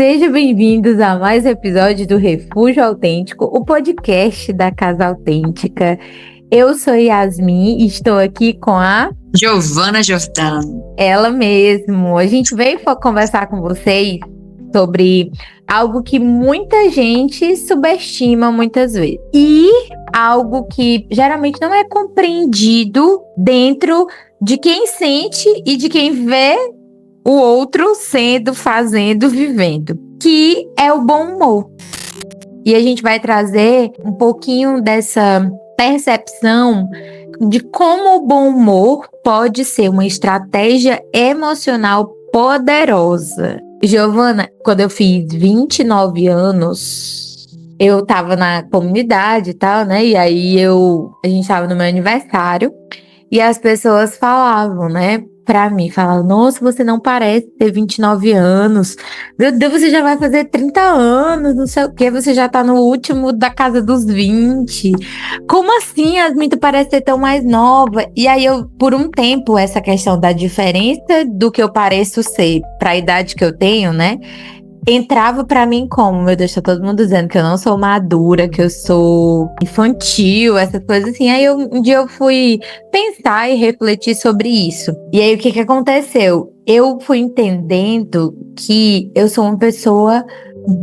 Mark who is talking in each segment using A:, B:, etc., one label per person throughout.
A: Sejam bem-vindos a mais um episódio do Refúgio Autêntico, o podcast da Casa Autêntica. Eu sou Yasmin e estou aqui com a
B: Giovana Jordano.
A: Ela mesmo. A gente veio conversar com vocês sobre algo que muita gente subestima muitas vezes. E algo que geralmente não é compreendido dentro de quem sente e de quem vê o outro sendo, fazendo, vivendo, que é o bom humor. E a gente vai trazer um pouquinho dessa percepção de como o bom humor pode ser uma estratégia emocional poderosa. Giovana, quando eu fiz 29 anos, eu tava na comunidade e tal, né? E aí a gente tava no meu aniversário e as pessoas falavam, né? Pra mim, falavam, nossa, você não parece ter 29 anos. Meu Deus, você já vai fazer 30 anos, não sei o quê. Você já tá no último da casa dos 20. Como assim, Yasmin, tu parece ser tão mais nova? E aí, por um tempo, essa questão da diferença do que eu pareço ser pra idade que eu tenho, né? Entrava pra mim como, meu Deus, tá todo mundo dizendo que eu não sou madura, que eu sou infantil, essas coisas assim. Aí um dia eu fui pensar e refletir sobre isso. E aí o que aconteceu? Eu fui entendendo que eu sou uma pessoa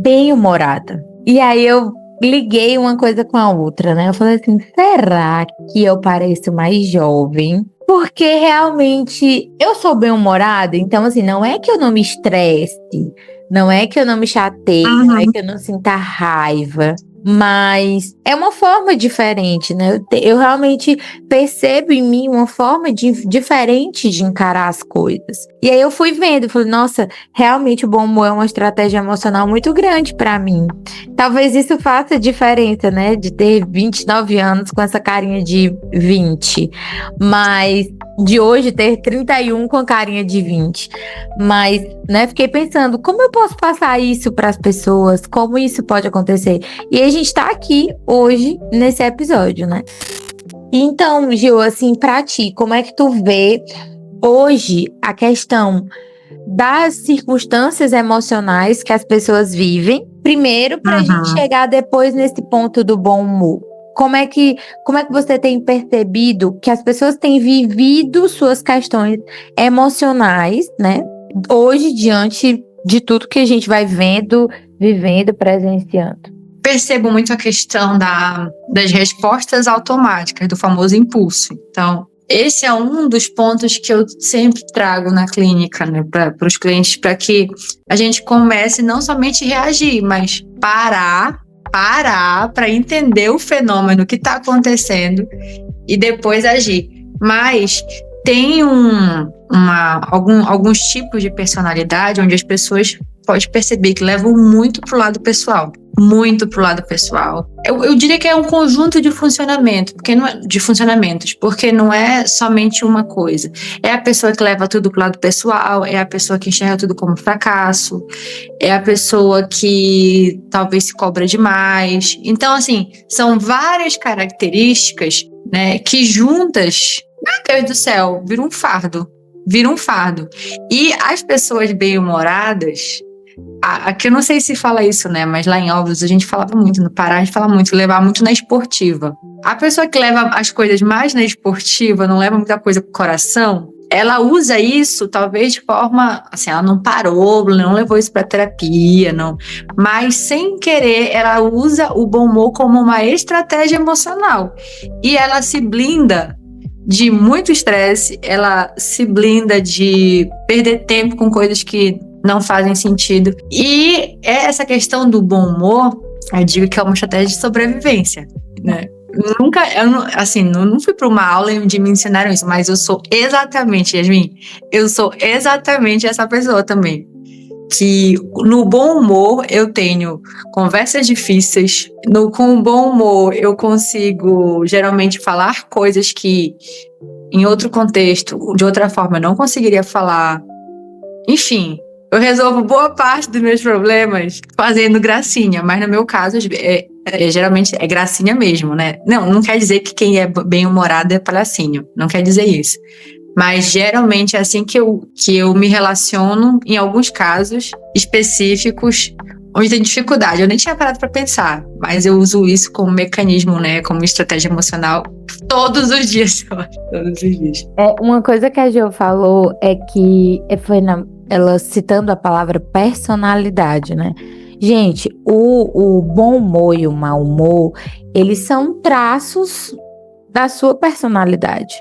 A: bem-humorada. E aí eu liguei uma coisa com a outra, né? Eu falei assim, será que eu pareço mais jovem? Porque realmente eu sou bem-humorada, então assim, não é que eu não me estresse, não é que eu não me chateie, não é que eu não sinta raiva, mas é uma forma diferente, né? Eu realmente percebo em mim uma forma diferente de encarar as coisas. E aí eu fui vendo, falei, nossa, realmente o bom humor é uma estratégia emocional muito grande pra mim. Talvez isso faça diferença, né? De ter 29 anos com essa carinha de 20, mas de hoje ter 31 com carinha de 20. Mas, né, fiquei pensando, como eu posso passar isso para as pessoas? Como isso pode acontecer? E a gente tá aqui hoje nesse episódio, né? Então, Gil, assim, pra ti, como é que tu vê hoje a questão das circunstâncias emocionais que as pessoas vivem? Primeiro, pra gente chegar depois nesse ponto do bom humor. Como é que você tem percebido que as pessoas têm vivido suas questões emocionais, né? Hoje, diante de tudo que a gente vai vendo, vivendo, presenciando.
B: Percebo muito a questão das respostas automáticas, do famoso impulso. Então, esse é um dos pontos que eu sempre trago na clínica, né, para os clientes, para que a gente comece não somente a reagir, mas parar para entender o fenômeno que está acontecendo e depois agir. Mas tem alguns tipos de personalidade onde as pessoas podem perceber que levam muito pro lado pessoal. Muito pro lado pessoal. Eu diria que é um conjunto de funcionamento, porque não é somente uma coisa. É a pessoa que leva tudo pro lado pessoal, é a pessoa que enxerga tudo como fracasso, é a pessoa que talvez se cobra demais. Então, assim, são várias características, né, que juntas, meu Deus do céu, vira um fardo. E as pessoas bem-humoradas, aqui eu não sei se fala isso, né? Mas lá em Óbidos a gente falava muito, no Pará a gente fala muito, levar muito na esportiva. A pessoa que leva as coisas mais na esportiva, não leva muita coisa pro coração, ela usa isso talvez de forma, assim, ela não parou, não levou isso pra terapia, não. Mas sem querer, ela usa o bom humor como uma estratégia emocional. E ela se blinda de muito estresse, ela se blinda de perder tempo com coisas que não fazem sentido. E essa questão do bom humor, eu digo que é uma estratégia de sobrevivência, né? Não fui para uma aula onde me ensinaram isso, mas eu sou exatamente, Yasmin, essa pessoa também. Que no bom humor eu tenho conversas difíceis, com o bom humor eu consigo geralmente falar coisas que em outro contexto, de outra forma eu não conseguiria falar. Enfim, eu resolvo boa parte dos meus problemas fazendo gracinha, mas no meu caso geralmente é gracinha mesmo, né? Não quer dizer que quem é bem-humorado é palhacinho, não quer dizer isso. Mas geralmente é assim que eu me relaciono em alguns casos específicos onde tem dificuldade. Eu nem tinha parado para pensar, mas eu uso isso como mecanismo, né? Como estratégia emocional todos os dias, eu acho. Todos os dias.
A: Uma coisa que a Jo falou é que ela citando a palavra personalidade, né? Gente, o bom humor e o mau humor, eles são traços da sua personalidade,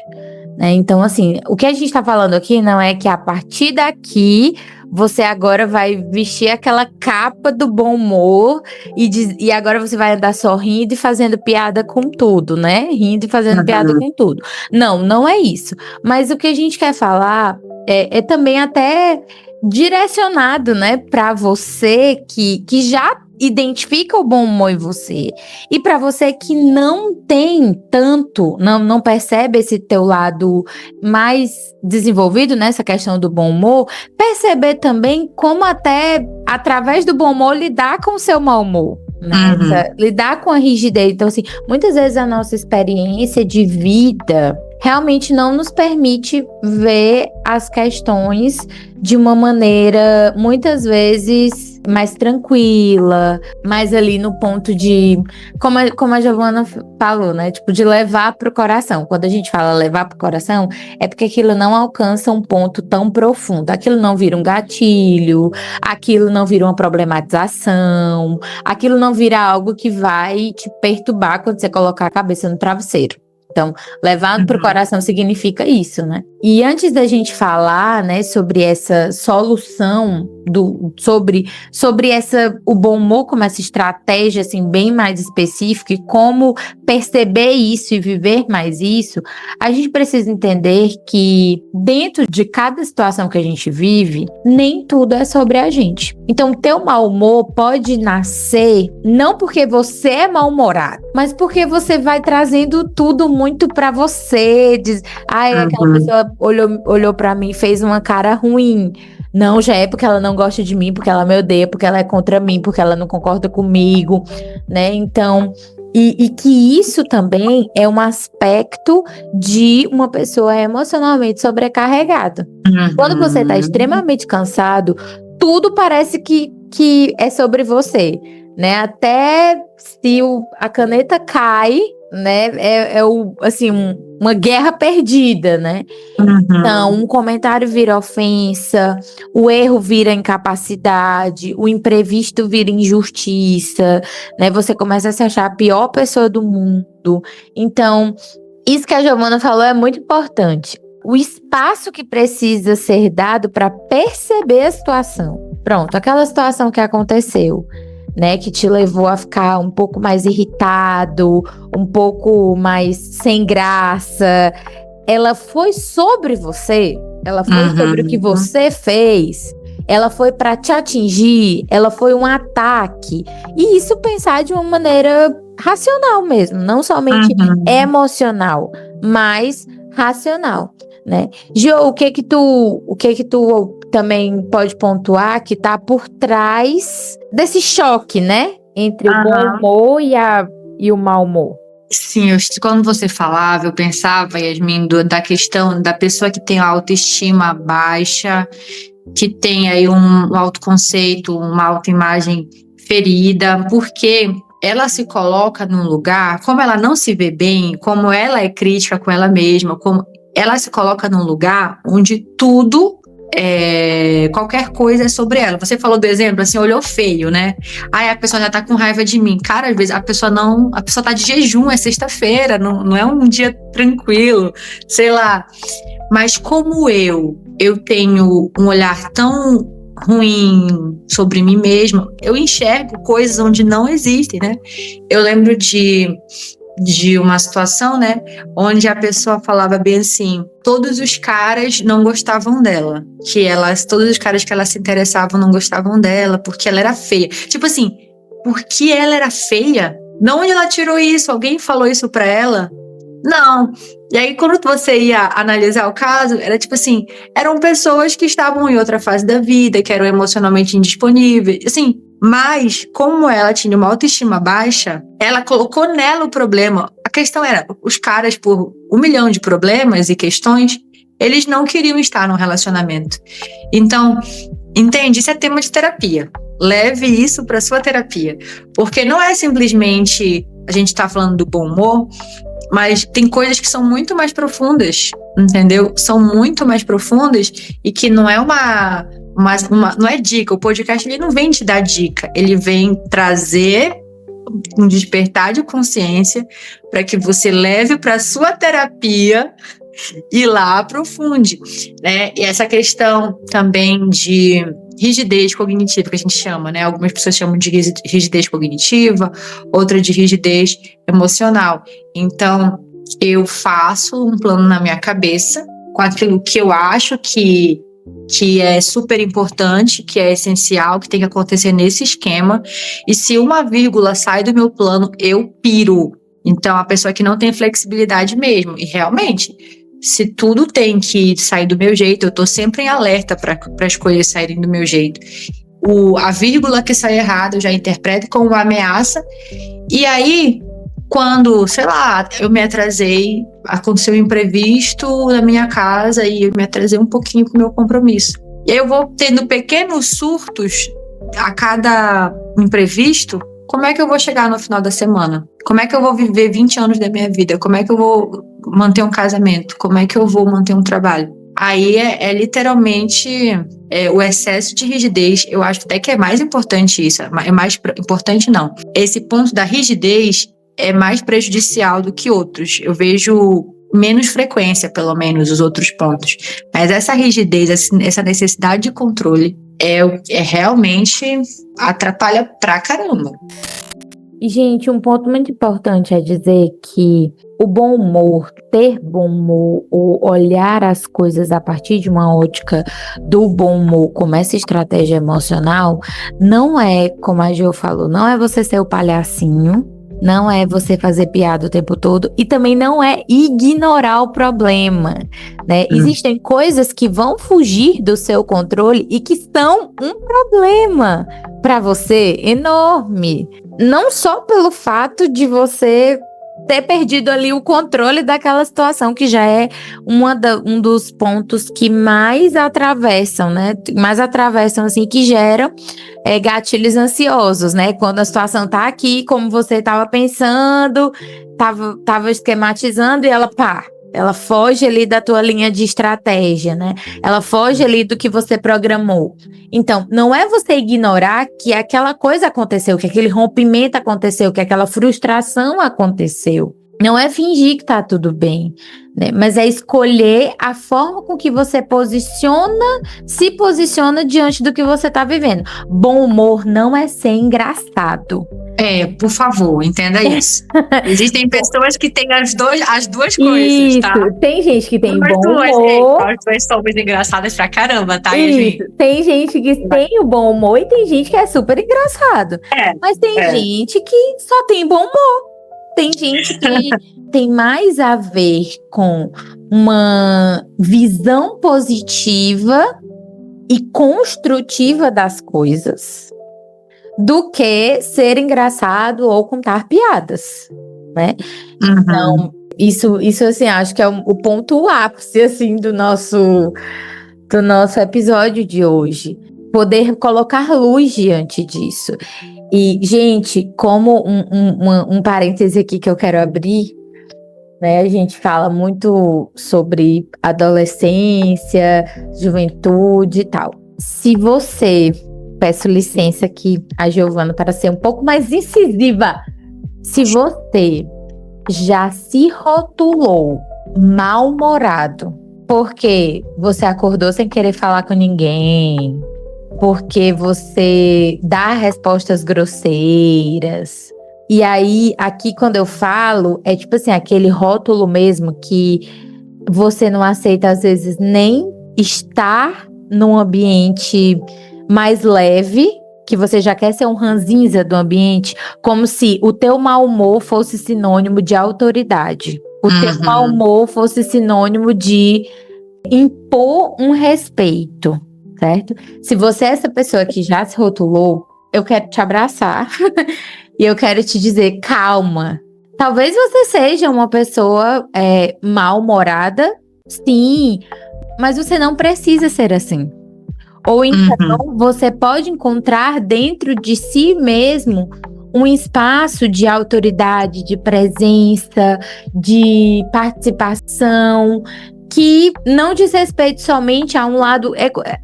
A: né? Então, assim, o que a gente tá falando aqui não é que a partir daqui você agora vai vestir aquela capa do bom humor e agora você vai andar só rindo e fazendo piada com tudo, né? Rindo e fazendo piada com tudo. Não, não é isso. Mas o que a gente quer falar é também até direcionado, né, para você que já identifica o bom humor em você. E para você que não tem tanto, não percebe esse teu lado mais desenvolvido nessa questão do bom humor, perceber também como até através do bom humor lidar com o seu mau humor. Né? Lidar com a rigidez. Então, assim, muitas vezes a nossa experiência de vida realmente não nos permite ver as questões de uma maneira, muitas vezes, mais tranquila, mais ali no ponto de, como a Giovana falou, né? Tipo, de levar pro coração. Quando a gente fala levar pro coração, é porque aquilo não alcança um ponto tão profundo. Aquilo não vira um gatilho, aquilo não vira uma problematização, aquilo não vira algo que vai te perturbar quando você colocar a cabeça no travesseiro. Então, levar para o coração significa isso, né? E antes da gente falar, né, sobre essa solução, sobre o bom humor como essa estratégia, assim, bem mais específica e como perceber isso e viver mais isso, a gente precisa entender que dentro de cada situação que a gente vive, nem tudo é sobre a gente. Então, teu mau humor pode nascer não porque você é mal-humorado, mas porque você vai trazendo tudo muito pra você. Aquela pessoa olhou pra mim e fez uma cara ruim. Não, já é porque ela não gosta de mim, porque ela me odeia, porque ela é contra mim, porque ela não concorda comigo, né? Então, e que isso também é um aspecto de uma pessoa emocionalmente sobrecarregada. Quando você tá extremamente cansado, tudo parece que é sobre você, né? Até se a caneta cai, né? Assim, uma guerra perdida, né? Então, um comentário vira ofensa, o erro vira incapacidade, o imprevisto vira injustiça, né? Você começa a se achar a pior pessoa do mundo. Então, isso que a Giovana falou é muito importante. O espaço que precisa ser dado para perceber a situação. Pronto, aquela situação que aconteceu, né, que te levou a ficar um pouco mais irritado, um pouco mais sem graça, ela foi sobre você? Ela foi sobre o que você fez? Ela foi para te atingir? Ela foi um ataque? E isso pensar de uma maneira racional mesmo, não somente emocional, mas racional, né? Jo, o que que tu também pode pontuar que tá por trás desse choque, né? Entre o bom humor e o mau humor?
B: Sim, quando você falava, eu pensava, Yasmin, da questão da pessoa que tem a autoestima baixa, que tem aí um autoconceito, uma autoimagem ferida, porque ela se coloca num lugar, como ela não se vê bem, como ela é crítica com ela mesma, como ela se coloca num lugar onde tudo, qualquer coisa é sobre ela. Você falou do exemplo, assim, olhou feio, né? A pessoa já tá com raiva de mim. Cara, às vezes a pessoa tá de jejum, é sexta-feira, não é um dia tranquilo, sei lá. Mas como eu tenho um olhar tão ruim sobre mim mesma, eu enxergo coisas onde não existem, né? Eu lembro de uma situação, né, onde a pessoa falava bem assim, todos os caras não gostavam dela, todos os caras que ela se interessavam não gostavam dela, porque ela era feia. Tipo assim, porque ela era feia? De onde ela tirou isso? Alguém falou isso pra ela? Não. E aí, quando você ia analisar o caso, era tipo assim, eram pessoas que estavam em outra fase da vida, que eram emocionalmente indisponíveis, assim. Mas, como ela tinha uma autoestima baixa, ela colocou nela o problema. A questão era, os caras, por 1 milhão de problemas e questões, eles não queriam estar num relacionamento. Então, entende? Isso é tema de terapia. Leve isso para sua terapia. Porque não é simplesmente a gente tá falando do bom humor, mas tem coisas que são muito mais profundas, entendeu? São muito mais profundas e que não é não é dica. O podcast ele não vem te dar dica, ele vem trazer um despertar de consciência para que você leve para sua terapia e lá aprofunde, né? E essa questão também de rigidez cognitiva, que a gente chama, né? Algumas pessoas chamam de rigidez cognitiva, outra de rigidez emocional. Então, eu faço um plano na minha cabeça com aquilo que eu acho que é super importante, que é essencial, que tem que acontecer nesse esquema. E se uma vírgula sai do meu plano, eu piro. Então, a pessoa que não tem flexibilidade mesmo. E realmente, se tudo tem que sair do meu jeito, eu tô sempre em alerta para as coisas saírem do meu jeito. A vírgula que sai errada, eu já interpreto como uma ameaça. E aí, quando, sei lá, eu me atrasei, aconteceu um imprevisto na minha casa e eu me atrasei um pouquinho pro meu compromisso. E aí eu vou tendo pequenos surtos a cada imprevisto. Como é que eu vou chegar no final da semana? Como é que eu vou viver 20 anos da minha vida? Como é que eu vou manter um casamento? Como é que eu vou manter um trabalho? Aí é literalmente o excesso de rigidez. Eu acho até que é mais importante isso. É mais importante não. Esse ponto da rigidez é mais prejudicial do que outros. Eu vejo menos frequência, pelo menos, os outros pontos. Mas essa rigidez, essa necessidade de controle é realmente atrapalha pra caramba.
A: E, gente, um ponto muito importante é dizer que o bom humor, ter bom humor, ou olhar as coisas a partir de uma ótica do bom humor como essa estratégia emocional, não é, como a Gil falou, não é você ser o palhacinho, não é você fazer piada o tempo todo e também não é ignorar o problema, né? Existem coisas que vão fugir do seu controle e que são um problema para você enorme. Não só pelo fato de você ter perdido ali o controle daquela situação, que já é um dos pontos que mais atravessam, né? Mais atravessam, assim, que geram gatilhos ansiosos, né? Quando a situação tá aqui, como você estava pensando, tava esquematizando e ela foge ali da tua linha de estratégia, né? Ela foge ali do que você programou. Então, não é você ignorar que aquela coisa aconteceu, que aquele rompimento aconteceu, que aquela frustração aconteceu. Não é fingir que tá tudo bem, né? Mas é escolher a forma com que você se posiciona diante do que você tá vivendo. Bom humor não é ser engraçado.
B: Por favor, entenda isso. Existem pessoas que têm as duas coisas,
A: isso,
B: tá?
A: Tem gente que tem bom humor.
B: As duas são muito engraçadas pra caramba, tá,
A: Isso, tem gente que tem o bom humor e tem gente que é super engraçado. Mas tem gente que só tem bom humor. Tem gente que tem mais a ver com uma visão positiva e construtiva das coisas do que ser engraçado ou contar piadas, né?
B: Uhum.
A: Então, isso assim, acho que é o ponto ápice, assim, do nosso episódio de hoje. Poder colocar luz diante disso. E, gente, como um parêntese aqui que eu quero abrir, né? A gente fala muito sobre adolescência, juventude e tal. Se você... Peço licença aqui a Giovana para ser um pouco mais incisiva. Se você já se rotulou mal-humorado porque você acordou sem querer falar com ninguém, porque você dá respostas grosseiras, e aí aqui quando eu falo é tipo assim, aquele rótulo mesmo que você não aceita às vezes nem estar num ambiente mais leve, que você já quer ser um ranzinza do ambiente, como se o teu mau humor fosse sinônimo de autoridade. O teu mau humor fosse sinônimo de impor um respeito, certo? Se você é essa pessoa que já se rotulou, eu quero te abraçar e eu quero te dizer, calma. Talvez você seja uma pessoa mal-humorada Sim, mas você não precisa ser assim. Ou então você pode encontrar dentro de si mesmo um espaço de autoridade, de presença, de participação, que não diz respeito somente a um lado.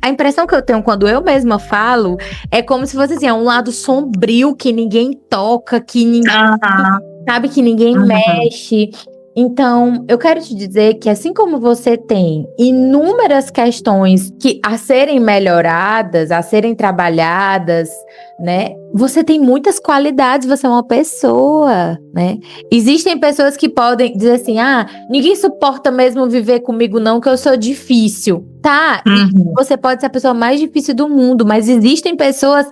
A: A impressão que eu tenho quando eu mesma falo é como se fosse assim, um lado sombrio que ninguém toca, que ninguém sabe, que ninguém mexe. Então, eu quero te dizer que assim como você tem inúmeras questões a serem melhoradas, a serem trabalhadas, né? Você tem muitas qualidades, você é uma pessoa, né? Existem pessoas que podem dizer assim, ninguém suporta mesmo viver comigo não, que eu sou difícil. Tá, você pode ser a pessoa mais difícil do mundo, mas existem pessoas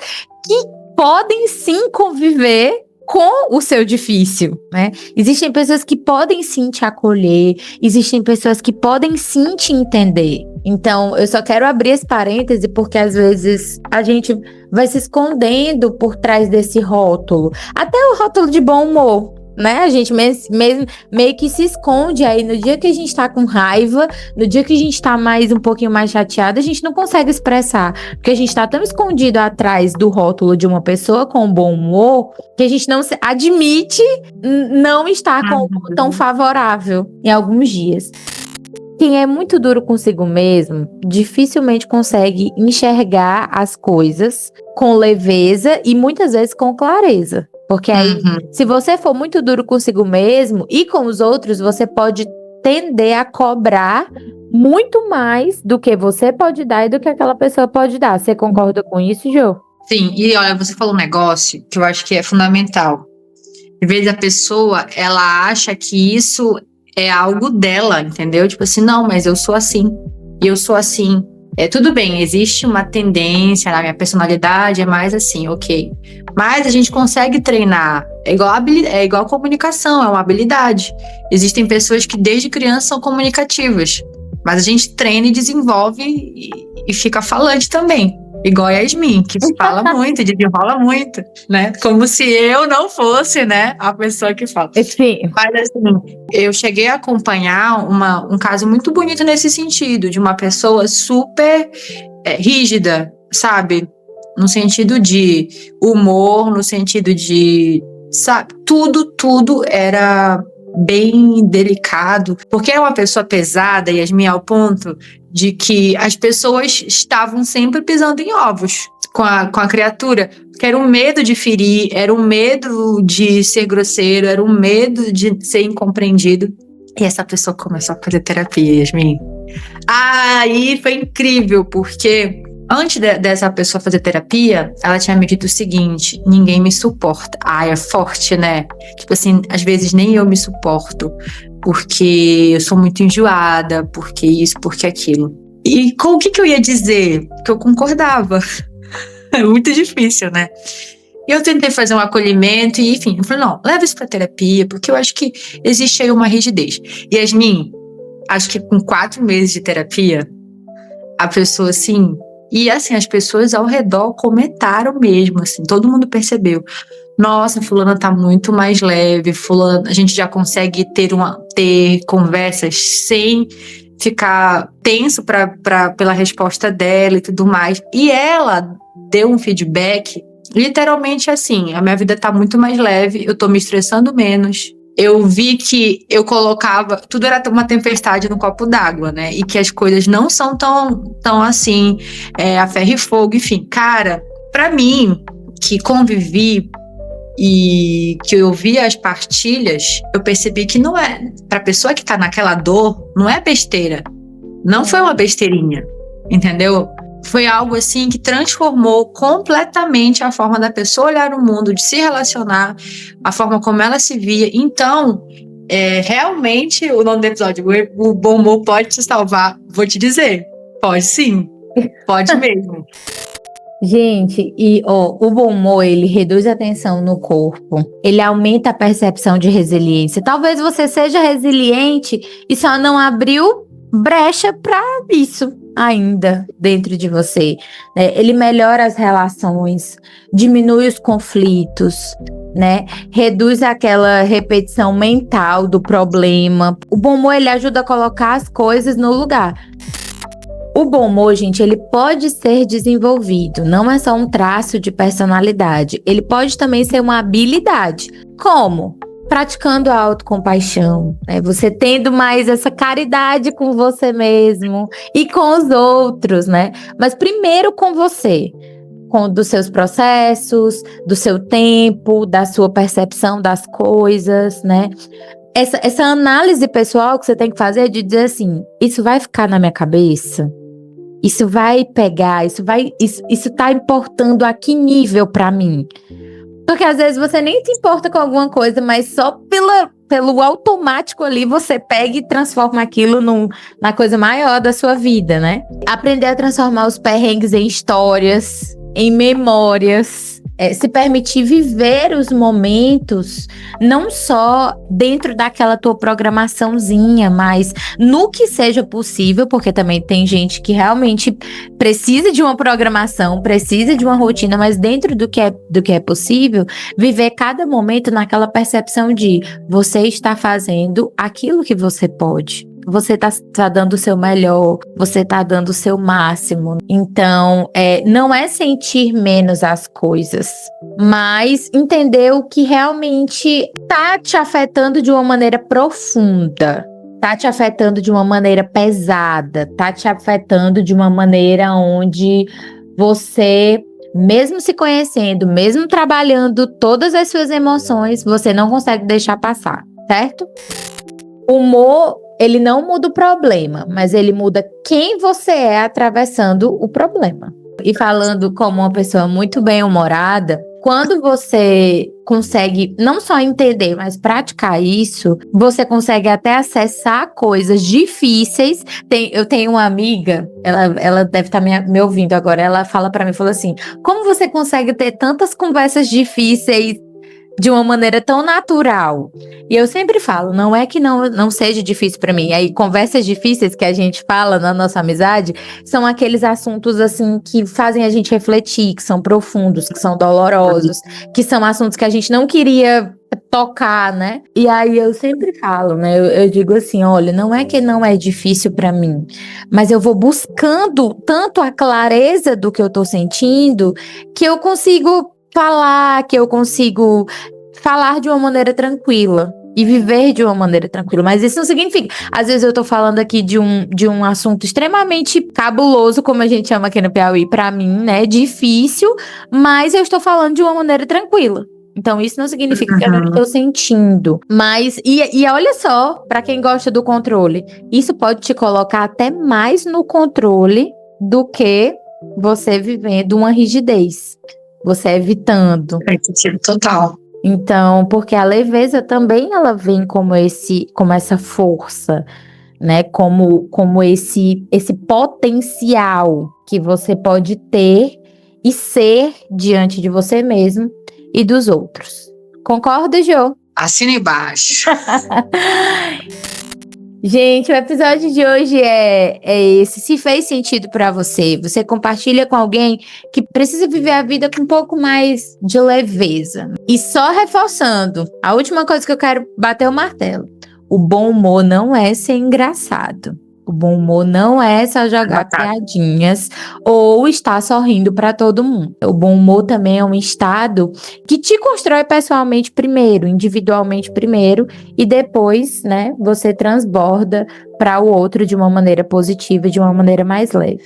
A: que podem sim conviver com o seu difícil, né? Existem pessoas que podem sim te acolher, existem pessoas que podem sim te entender. Então, eu só quero abrir esse parêntese porque às vezes a gente vai se escondendo por trás desse rótulo. Até o rótulo de bom humor, né? A gente mesmo meio que se esconde aí no dia que a gente tá com raiva, no dia que a gente tá um pouquinho mais chateado, a gente não consegue expressar, porque a gente tá tão escondido atrás do rótulo de uma pessoa com bom humor, que a gente não admite não estar com um humor tão favorável em alguns dias. Quem é muito duro consigo mesmo, dificilmente consegue enxergar as coisas com leveza e muitas vezes com clareza. Porque aí, se você for muito duro consigo mesmo e com os outros, você pode tender a cobrar muito mais do que você pode dar e do que aquela pessoa pode dar. Você concorda com isso, Jô?
B: Sim, e olha, você falou um negócio que eu acho que é fundamental. Às vezes a pessoa, ela acha que isso é algo dela, entendeu? Tipo assim, não, mas eu sou assim, e eu sou assim. Tudo bem, existe uma tendência na minha personalidade, é mais assim, ok. Mas a gente consegue treinar. É igual comunicação, é uma habilidade. Existem pessoas que desde criança são comunicativas, mas a gente treina e desenvolve e fica falante também. Igual a Yasmin, que fala muito, desenrola muito, né? Como se eu não fosse, né, a pessoa que fala.
A: Sim.
B: Mas assim, eu cheguei a acompanhar um caso muito bonito nesse sentido, de uma pessoa super rígida, sabe? No sentido de humor, no sentido de, sabe? Tudo era bem delicado, porque é uma pessoa pesada, Yasmin, ao ponto de que as pessoas estavam sempre pisando em ovos com a criatura, que era um medo de ferir, era um medo de ser grosseiro, era um medo de ser incompreendido. E essa pessoa começou a fazer terapia, Yasmin. Aí foi incrível, porque antes dessa pessoa fazer terapia, ela tinha me dito o seguinte: ninguém me suporta. É forte, né? Tipo assim, às vezes nem eu me suporto, porque eu sou muito enjoada, porque isso, porque aquilo. E com o que eu ia dizer? Que eu concordava. É muito difícil, né? E eu tentei fazer um acolhimento e, enfim, eu falei, não, leva isso pra terapia, porque eu acho que existe aí uma rigidez. E Yasmin, acho que com 4 meses de terapia, a pessoa, assim... E, assim, as pessoas ao redor comentaram mesmo, assim, todo mundo percebeu. Nossa, fulana tá muito mais leve, fulana, a gente já consegue ter conversas sem ficar tenso pela resposta dela e tudo mais. E ela deu um feedback, literalmente assim, a minha vida tá muito mais leve, eu tô me estressando menos. Eu vi que eu colocava, tudo era uma tempestade no copo d'água, né? E que as coisas não são tão assim, a ferro e fogo, enfim. Cara, pra mim, que convivi e que eu vi as partilhas, eu percebi que não é, pra pessoa que tá naquela dor, não é besteira. Não foi uma besteirinha, entendeu? Foi algo assim que transformou completamente a forma da pessoa olhar o mundo, de se relacionar, a forma como ela se via. Então, realmente, o nome do episódio, o bom humor pode te salvar. Vou te dizer, pode sim, pode mesmo.
A: Gente, o bom humor, ele reduz a tensão no corpo, ele aumenta a percepção de resiliência. Talvez você seja resiliente e só não abriu brecha para isso ainda dentro de você, né? Ele melhora as relações, diminui os conflitos, né? Reduz aquela repetição mental do problema. O bom humor, ele ajuda a colocar as coisas no lugar. O bom humor, gente, ele pode ser desenvolvido, não é só um traço de personalidade, ele pode também ser uma habilidade. Como? Praticando a autocompaixão, né? Você tendo mais essa caridade com você mesmo e com os outros, né? Mas primeiro com você, dos seus processos, do seu tempo, da sua percepção das coisas, né? Essa análise pessoal que você tem que fazer é de dizer assim, isso vai ficar na minha cabeça? Isso vai pegar, isso tá importando a que nível pra mim? Porque às vezes você nem se importa com alguma coisa, mas só pelo automático ali você pega e transforma aquilo na coisa maior da sua vida, né? Aprender a transformar os perrengues em histórias, em memórias. Se permitir viver os momentos, não só dentro daquela tua programaçãozinha, mas no que seja possível, porque também tem gente que realmente precisa de uma programação, precisa de uma rotina, mas dentro do que é possível, viver cada momento naquela percepção de você está fazendo aquilo que você pode. Você tá dando o seu melhor, você tá dando o seu máximo. Então, não é sentir menos as coisas, mas entender o que realmente tá te afetando de uma maneira profunda, tá te afetando de uma maneira pesada, tá te afetando de uma maneira onde você, mesmo se conhecendo, mesmo trabalhando todas as suas emoções, você não consegue deixar passar, certo? O humor, ele não muda o problema, mas ele muda quem você é atravessando o problema. E falando como uma pessoa muito bem-humorada, quando você consegue não só entender, mas praticar isso, você consegue até acessar coisas difíceis. Eu tenho uma amiga, ela deve estar me ouvindo agora, ela fala pra mim, falou assim, como você consegue ter tantas conversas difíceis de uma maneira tão natural? E eu sempre falo, não é que não seja difícil pra mim. Aí, conversas difíceis que a gente fala na nossa amizade são aqueles assuntos, assim, que fazem a gente refletir, que são profundos, que são dolorosos, que são assuntos que a gente não queria tocar, né? E aí, eu sempre falo, né? Eu digo assim, olha, não é que não é difícil pra mim, mas eu vou buscando tanto a clareza do que eu tô sentindo, que eu consigo falar, que eu consigo falar de uma maneira tranquila e viver de uma maneira tranquila. Mas isso não significa, às vezes eu tô falando aqui de um assunto extremamente cabuloso, como a gente chama aqui no Piauí, pra mim, né, difícil, mas eu estou falando de uma maneira tranquila. Então isso não significa que eu não estou sentindo. Mas, e olha só, pra quem gosta do controle, isso pode te colocar até mais no controle do que você vivendo uma rigidez. Você evitando.
B: Faz sentido total.
A: Então, porque a leveza também ela vem como essa força, né? Como esse potencial que você pode ter e ser diante de você mesmo e dos outros. Concorda, Jo?
B: Assina embaixo.
A: Gente, o episódio de hoje é esse. Se fez sentido pra você, você compartilha com alguém que precisa viver a vida com um pouco mais de leveza. E só reforçando, a última coisa que eu quero bater o martelo. O bom humor não é ser engraçado. O bom humor não é só jogar piadinhas ou estar sorrindo para todo mundo. O bom humor também é um estado que te constrói pessoalmente primeiro, individualmente primeiro, e depois, né, você transborda para o outro de uma maneira positiva, de uma maneira mais leve.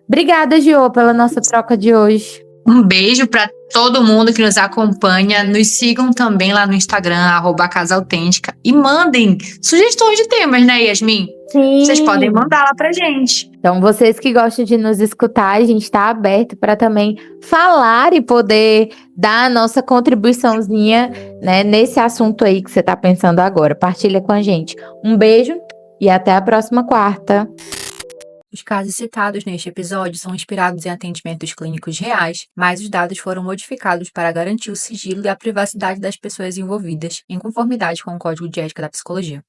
A: Obrigada, Gio, pela nossa troca de hoje.
B: Um beijo para todo mundo que nos acompanha. Nos sigam também lá no Instagram, @casaautêntica. E mandem sugestões de temas, né, Yasmin?
A: Sim.
B: Vocês podem mandar lá pra gente.
A: Então, vocês que gostam de nos escutar, a gente está aberto para também falar e poder dar a nossa contribuiçãozinha, né, nesse assunto aí que você está pensando agora. Partilha com a gente. Um beijo e até a próxima quarta.
C: Os casos citados neste episódio são inspirados em atendimentos clínicos reais, mas os dados foram modificados para garantir o sigilo e a privacidade das pessoas envolvidas, em conformidade com o Código de Ética da Psicologia.